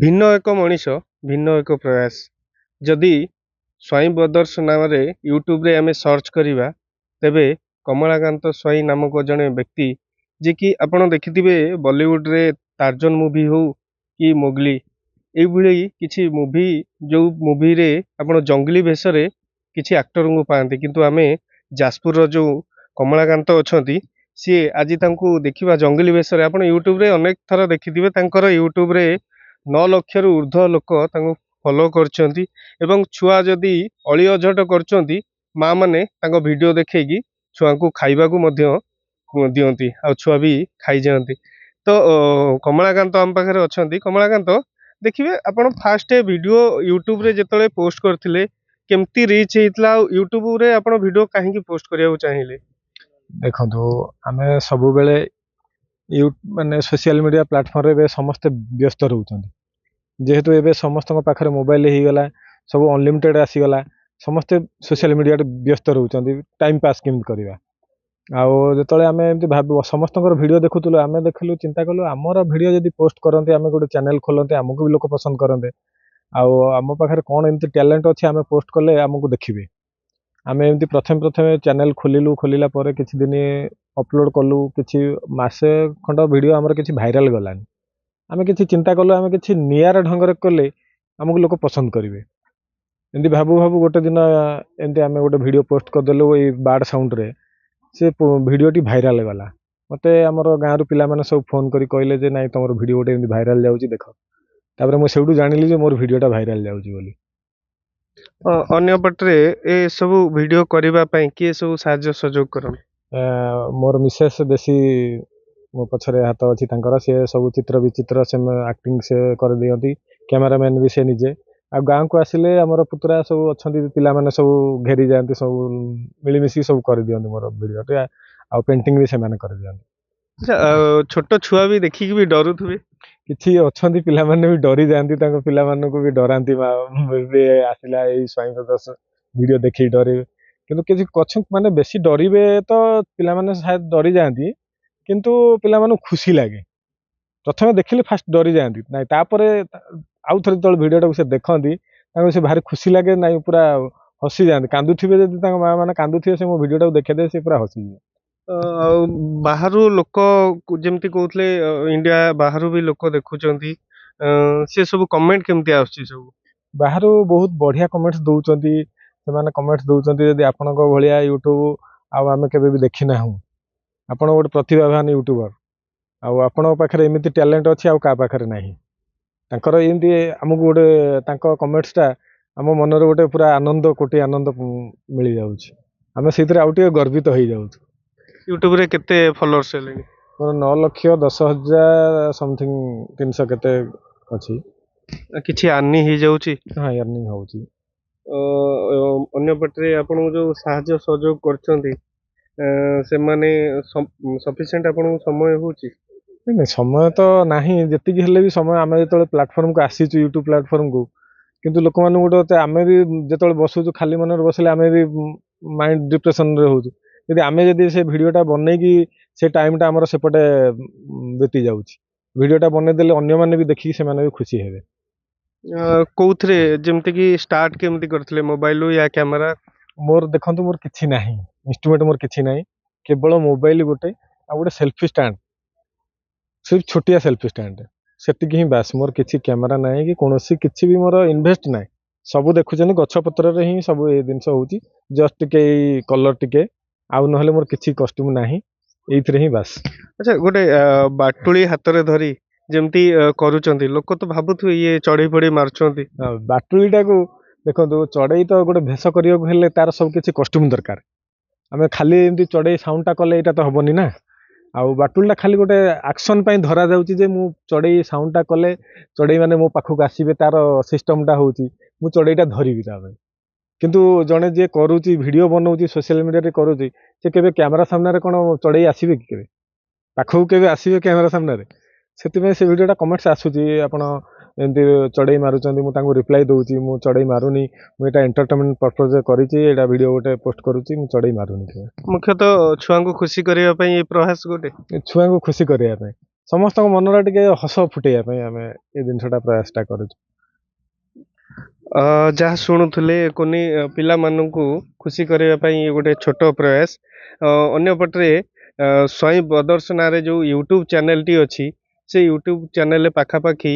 ଭିନ୍ନ ଏକ ମଣିଷ, ଭିନ୍ନ ଏକ ପ୍ରୟାସ। ଯଦି ସ୍ୱାଇଁ ବ୍ରଦର୍ସ ନାମରେ ୟୁଟ୍ୟୁବରେ ଆମେ ସର୍ଚ୍ଚ କରିବା, ତେବେ କମଳାକାନ୍ତ ସ୍ୱାଇଁ ନାମକ ଜଣେ ବ୍ୟକ୍ତି, ଯିଏକି ଆପଣ ଦେଖିଥିବେ ବଲିଉଡରେ ଟାର୍ଜନ ମୁଭି ହଉ କି ମୋଗଲି, ଏଇଭଳି କିଛି ମୁଭି, ଯେଉଁ ମୁଭିରେ ଆପଣ ଜଙ୍ଗଲି ବେଶରେ କିଛି ଆକ୍ଟରଙ୍କୁ ପାଆନ୍ତି, କିନ୍ତୁ ଆମେ ଯାଜପୁରର ଯେଉଁ କମଳାକାନ୍ତ ଅଛନ୍ତି, ସିଏ ଆଜି ତାଙ୍କୁ ଦେଖିବା ଜଙ୍ଗଲି ବେଶରେ। ଆପଣ ୟୁଟ୍ୟୁବରେ ଅନେକ ଥର ଦେଖିଥିବେ, ତାଙ୍କର ୟୁଟ୍ୟୁବରେ 9 ଲକ୍ଷରୁ ଉର୍ଦ୍ଧ୍ୱ ଲୋକ ତାଙ୍କୁ ଫଲୋ କରିଛନ୍ତି। ଏବଂ ଛୁଆ ଯଦି ଅଳି ଅଝଟ କରୁଛନ୍ତି, ମା ମାନେ ତାଙ୍କ ଭିଡିଓ ଦେଖେଇକି ଛୁଆଙ୍କୁ ଖାଇବାକୁ ମଧ୍ୟ ଦିଅନ୍ତି, ଆଉ ଛୁଆ ବି ଖାଇଯାଆନ୍ତି। ତ କମଳାକାନ୍ତ ଆମ ପାଖରେ ଅଛନ୍ତି। କମଳାକାନ୍ତ, ଦେଖିବେ ଆପଣ ଫାଷ୍ଟ ଭିଡିଓ ୟୁଟ୍ୟୁବରେ ଯେତେବେଳେ ପୋଷ୍ଟ କରିଥିଲେ, କେମିତି ରିଚ୍ ହେଇଥିଲା, ଆଉ ୟୁଟ୍ୟୁବରେ ଆପଣ ଭିଡିଓ କାହିଁକି ପୋଷ୍ଟ କରିବାକୁ ଚାହିଁଲେ? ଦେଖନ୍ତୁ, ଆମେ ସବୁବେଳେ ମାନେ ସୋସିଆଲ ମିଡ଼ିଆ ପ୍ଲାଟଫର୍ମରେ ଏବେ ସମସ୍ତେ ବ୍ୟସ୍ତ ରହୁଛନ୍ତି। ଯେହେତୁ ଏବେ ସମସ୍ତଙ୍କ ପାଖରେ ମୋବାଇଲ ହେଇଗଲା, ସବୁ ଅନଲିମିଟେଡ୍ ଆସିଗଲା, ସମସ୍ତେ ସୋସିଆଲ ମିଡ଼ିଆରେ ବ୍ୟସ୍ତ ରହୁଛନ୍ତି ଟାଇମ୍ ପାସ୍ କେମିତି କରିବା। ଆଉ ଯେତେବେଳେ ଆମେ ଏମିତି ସମସ୍ତଙ୍କର ଭିଡ଼ିଓ ଦେଖୁଥିଲୁ, ଆମେ ଦେଖିଲୁ, ଚିନ୍ତା କଲୁ ଆମର ଭିଡ଼ିଓ ଯଦି ପୋଷ୍ଟ କରନ୍ତି, ଆମେ ଗୋଟେ ଚ୍ୟାନେଲ୍ ଖୋଲନ୍ତେ, ଆମକୁ ବି ଲୋକ ପସନ୍ଦ କରନ୍ତେ। ଆଉ ଆମ ପାଖରେ କ'ଣ ଏମିତି ଟ୍ୟାଲେଣ୍ଟ ଅଛି, ଆମେ ପୋଷ୍ଟ କଲେ ଆମକୁ ଦେଖିବେ। ଆମେ ଏମିତି ପ୍ରଥମେ ଚ୍ୟାନେଲ୍ ଖୋଲିଲୁ। ଖୋଲିଲା ପରେ କିଛି ଦିନ ଅପଲୋଡ଼ କଲୁ, କିଛି ମାସେ ଖଣ୍ଡ ଭିଡ଼ିଓ ଆମର କିଛି ଭାଇରାଲ୍ ଗଲାନି। ଆମେ କିଛି ଚିନ୍ତା କଲୁ, ଆମେ କିଛି ନିଆରା ଢଙ୍ଗରେ କଲେ ଆମକୁ ଲୋକ ପସନ୍ଦ କରିବେ। ଏମିତି ଭାବୁ ଗୋଟେ ଦିନ ଏମିତି ଆମେ ଗୋଟେ ଭିଡ଼ିଓ ପୋଷ୍ଟ କରିଦେଲୁ ଏଇ ବାର୍ଡ଼ ସାଉଣ୍ଡରେ। ସେ ଭିଡ଼ିଓଟି ଭାଇରାଲ୍ ଗଲା। ମୋତେ ଆମର ଗାଁରୁ ପିଲାମାନେ ସବୁ ଫୋନ୍ କରି କହିଲେ ଯେ ନାଇଁ, ତମର ଭିଡ଼ିଓ ଗୋଟେ ଏମିତି ଭାଇରାଲ୍ ଯାଉଛି, ଦେଖ। ତାପରେ ମୁଁ ସେଇଠୁ ଜାଣିଲି ଯେ ମୋର ଭିଡ଼ିଓଟା ଭାଇରାଲ୍ ଯାଉଛି ବୋଲି। ଅନ୍ୟପଟରେ ଏ ସବୁ ଭିଡିଓ କରିବା ପାଇଁ କିଏ ସବୁ ସାହାଯ୍ୟ ସହଯୋଗ କରନ୍ତି? ମୋର ମିସେସ୍ ବେଶୀ ମୋ ପଛରେ ହାତ ଅଛି ତାଙ୍କର। ସେ ସବୁ ଚିତ୍ର ବିଚିତ୍ର ସେ ଆକ୍ଟିଂ ସେ କରିଦିଅନ୍ତି, କ୍ୟାମେରାମ୍ୟାନ୍ ବି ସେ ନିଜେ। ଆଉ ଗାଁକୁ ଆସିଲେ ଆମର ପୁତୁରା ସବୁ ଅଛନ୍ତି, ପିଲାମାନେ ସବୁ ଘେରି ଯାଆନ୍ତି, ସବୁ ମିଳିମିଶିକି ସବୁ କରିଦିଅନ୍ତି ମୋର ଭିଡ଼ିଓଟା। ଆଉ ପେଣ୍ଟିଂ ବି ସେମାନେ କରିଦିଅନ୍ତି। ଛୋଟ ଛୁଆ ବି ଦେଖିକି ବି ଡରୁଥିବେ? କିଛି ଅଛନ୍ତି ପିଲାମାନେ ବି ଡରି ଯାଆନ୍ତି, ତାଙ୍କ ପିଲାମାନଙ୍କୁ ବି ଡରାନ୍ତି, ଆସିଲା ଏଇ ସ୍ୱାଇଁ ବ୍ରଦର୍ସ ଭିଡ଼ିଓ ଦେଖିକି ଡରିବେ। କିନ୍ତୁ କିଛି ଅଛନ୍ତି ମାନେ ବେଶୀ ଡରିବେ, ତ ପିଲାମାନେ ସାୟଦ ଡରି ଯାଆନ୍ତି, କିନ୍ତୁ ପିଲାମାନଙ୍କୁ ଖୁସି ଲାଗେ। ପ୍ରଥମେ ଦେଖିଲେ ଫାଷ୍ଟ ଡରି ଯାଆନ୍ତି, ନାଇଁ ତାପରେ ଆଉ ଥରେ ଯେତେବେଳେ ଭିଡ଼ିଓଟାକୁ ସେ ଦେଖନ୍ତି, ତାଙ୍କୁ ସେ ଭାରି ଖୁସି ଲାଗେ, ନାଇଁ ପୁରା ହସି ଯାଆନ୍ତି। କାନ୍ଦୁଥିବେ, ଯଦି ତାଙ୍କ ମା ମାନେ କାନ୍ଦୁଥିବେ, ସେ ମୋ ଭିଡ଼ିଓଟାକୁ ଦେଖେଇଦେବେ, ସେ ପୁରା ହସିଯିବେ। ଆଉ ବାହାରୁ ଲୋକ ଯେମିତି କହୁଥିଲେ, ଇଣ୍ଡିଆ ବାହାରୁ ବି ଲୋକ ଦେଖୁଛନ୍ତି, ସେ ସବୁ କମେଣ୍ଟ କେମିତି ଆସୁଛି? ସବୁ ବାହାରୁ ବହୁତ ବଢ଼ିଆ କମେଣ୍ଟସ୍ ଦଉଛନ୍ତି। ସେମାନେ କମେଣ୍ଟସ୍ ଦଉଛନ୍ତି, ଯଦି ଆପଣଙ୍କ ଭଳିଆ ୟୁଟ୍ୟୁବ ଆଉ ଆମେ କେବେ ବି ଦେଖିନାହୁଁ, ଆପଣ ଗୋଟେ ପ୍ରତିଭାବାନ ୟୁଟ୍ୟୁବର, ଆଉ ଆପଣଙ୍କ ପାଖରେ ଏମିତି ଟ୍ୟାଲେଣ୍ଟ ଅଛି ଆଉ କାହା ପାଖରେ ନାହିଁ। ତାଙ୍କର ଏମିତି ଆମକୁ ଗୋଟେ ତାଙ୍କ କମେଣ୍ଟସଟା ଆମ ମନରେ ଗୋଟେ ପୁରା ଆନନ୍ଦ, କୋଟି ଆନନ୍ଦ ମିଳିଯାଉଛି। ଆମେ ସେଇଥିରେ ଆଉ ଟିକେ ଗର୍ବିତ ହେଇଯାଉଛୁ। ୟୁଟ୍ୟୁବରେ କେତେ ଫଲୋଅର୍ସ ହେଲେଣି? ମୋର 9,10,000 ସମଥିଙ୍ଗ, 300 କେତେ ଅଛି। କିଛି ଆର୍ନି ହେଇଯାଉଛି? ହଁ, ଆର୍ନିଂ ହେଉଛି। ଅନ୍ୟପଟରେ ଆପଣଙ୍କୁ ଯେଉଁ ସାହାଯ୍ୟ ସହଯୋଗ କରୁଛନ୍ତି, ସେମାନେ ସଫିସିଏଣ୍ଟ ଆପଣଙ୍କୁ ସମୟ ହେଉଛି? ନାଇଁ, ସମୟ ତ ନାହିଁ। ଯେତିକି ହେଲେ ବି ସମୟ, ଆମେ ଯେତେବେଳେ ପ୍ଲାଟଫର୍ମକୁ ଆସିଛୁ, ୟୁଟ୍ୟୁବ ପ୍ଲାଟଫର୍ମକୁ, କିନ୍ତୁ ଲୋକମାନଙ୍କୁ ଗୋଟେ, ଆମେ ବି ଯେତେବେଳେ ବସୁଛୁ ଖାଲି ମନରେ ବସିଲେ ଆମେ ବି ମାଇଣ୍ଡ ଡିପ୍ରେସନରେ ହେଉଛୁ। ଯଦି ସେ ଭିଡ଼ିଓଟା ବନେଇକି, ସେ ଟାଇମ୍ଟା ଆମର ସେପଟେ ବିତି ଯାଉଛି। ଭିଡ଼ିଓଟା ବନେଇଦେଲେ ଅନ୍ୟମାନେ ବି ଦେଖିକି ସେମାନେ ବି ଖୁସି ହେବେ। କୋଉଥିରେ, ଯେମିତିକି ଷ୍ଟାର୍ଟ କେମିତି କରିଥିଲେ, ମୋବାଇଲରୁ ୟା କ୍ୟାମେରା? ମୋର ଦେଖନ୍ତୁ, ମୋର କିଛି ନାହିଁ ଇନଷ୍ଟ୍ରୁମେଣ୍ଟ, ମୋର କିଛି ନାହିଁ, କେବଳ ମୋବାଇଲ ଗୋଟେ ଆଉ ଗୋଟେ ସେଲ୍ଫି ଷ୍ଟାଣ୍ଡ, ସେ ଛୋଟିଆ ସେଲ୍ଫି ଷ୍ଟାଣ୍ଡ, ସେତିକି ହିଁ ବାସ୍। ମୋର କିଛି କ୍ୟାମେରା ନାହିଁ କି କୌଣସି କିଛି ବି ମୋର ଇନଭେଷ୍ଟ ନାହିଁ। ସବୁ ଦେଖୁଛନ୍ତି ଗଛପତ୍ରରେ ହିଁ ସବୁ ଏ ଜିନିଷ ହେଉଛି, ଜଷ୍ଟ ଟିକେ ଏଇ କଲର ଟିକେ, ଆଉ ନହେଲେ ମୋର କିଛି କଷ୍ଟ୍ୟୁମ୍ ନାହିଁ, ଏଇଥିରେ ହିଁ ବାସ୍। ଆଚ୍ଛା, ଗୋଟେ ବାଟୁଳି ହାତରେ ଧରି ଯେମିତି କରୁଛନ୍ତି, ଲୋକ ତ ଭାବୁଥିବେ ଇଏ ଚଢ଼େଇ ଫଢ଼େଇ ମାରୁଛନ୍ତି। ବାଟୁଳିଟାକୁ ଦେଖନ୍ତୁ, ଚଢ଼େଇ ତ ଗୋଟେ ଭେଷ କରିବାକୁ ହେଲେ ତାର ସବୁ କିଛି କଷ୍ଟ୍ୟୁମ୍ ଦରକାର। ଆମେ ଖାଲି ଏମିତି ଚଢ଼େଇ ସାଉଣ୍ଡଟା କଲେ ଏଇଟା ତ ହବନି ନା। ଆଉ ବାଟୁଳିଟା ଖାଲି ଗୋଟେ ଆକ୍ସନ୍ ପାଇଁ ଧରାଯାଉଛି, ଯେ ମୁଁ ଚଢ଼େଇ ସାଉଣ୍ଡଟା କଲେ ଚଢ଼େଇ ମାନେ ମୋ ପାଖକୁ ଆସିବେ, ତାର ସିଷ୍ଟମଟା ହେଉଛି ମୁଁ ଚଢ଼େଇଟା ଧରିବି ତା ପାଇଁ। କିନ୍ତୁ ଜଣେ ଯିଏ କରୁଛି, ଭିଡ଼ିଓ ବନଉଛି, ସୋସିଆଲ ମିଡ଼ିଆରେ କରୁଛି, ସେ କେବେ କ୍ୟାମେରା ସାମ୍ନାରେ କ'ଣ ଚଢ଼େଇ ଆସିବେ କି? କେବେ ପାଖକୁ କେବେ ଆସିବେ କ୍ୟାମେରା ସାମ୍ନାରେ? ସେଥିପାଇଁ ସେ ଭିଡ଼ିଓଟା କମେଣ୍ଟସ୍ ଆସୁଛି, ଆପଣ ଏମିତି ଚଢ଼େଇ ମାରୁଛନ୍ତି, ମୁଁ ତାଙ୍କୁ ରିପ୍ଲାଏ ଦେଉଛି, ମୁଁ ଚଢ଼େଇ ମାରୁନି, ମୁଁ ଏଇଟା ଏଣ୍ଟରଟେନମେଣ୍ଟ ପର୍ପଜରେ କରିଛି, ଏଇଟା ଭିଡ଼ିଓ ଗୋଟେ ପୋଷ୍ଟ କରୁଛି, ମୁଁ ଚଢ଼େଇ ମାରୁନି। ମୁଖ୍ୟତଃ ଛୁଆଙ୍କୁ ଖୁସି କରିବା ପାଇଁ ଏ ପ୍ରୟାସ ଗୋଟେ, ଛୁଆଙ୍କୁ ଖୁସି କରିବା ପାଇଁ। ସମସ୍ତଙ୍କ ମନରେ ଟିକେ ହସ ଫୁଟେଇବା ପାଇଁ ଆମେ ଏ ଜିନିଷଟା ପ୍ରୟାସଟା କରୁଛୁ। ଯାହା ଶୁଣୁଥିଲେ କୁନି ପିଲାମାନଙ୍କୁ ଖୁସି କରିବା ପାଇଁ ଇଏ ଗୋଟେ ଛୋଟ ପ୍ରୟାସ। ଅନ୍ୟପଟରେ ସ୍ୱାଇଁ ବ୍ରଦର୍ସ ନାଁରେ ଯେଉଁ ୟୁଟ୍ୟୁବ୍ ଚ୍ୟାନେଲଟି ଅଛି, ସେ ୟୁଟ୍ୟୁବ୍ ଚ୍ୟାନେଲରେ ପାଖାପାଖି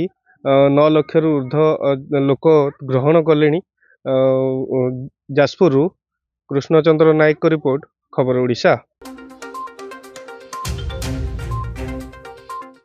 9 ଲକ୍ଷରୁ ଉର୍ଦ୍ଧ୍ୱ ଲୋକ ଗ୍ରହଣ କଲେଣି। ଯାଜପୁରରୁ କୃଷ୍ଣଚନ୍ଦ୍ର ନାୟକଙ୍କ ରିପୋର୍ଟ, ଖବର ଓଡ଼ିଶା।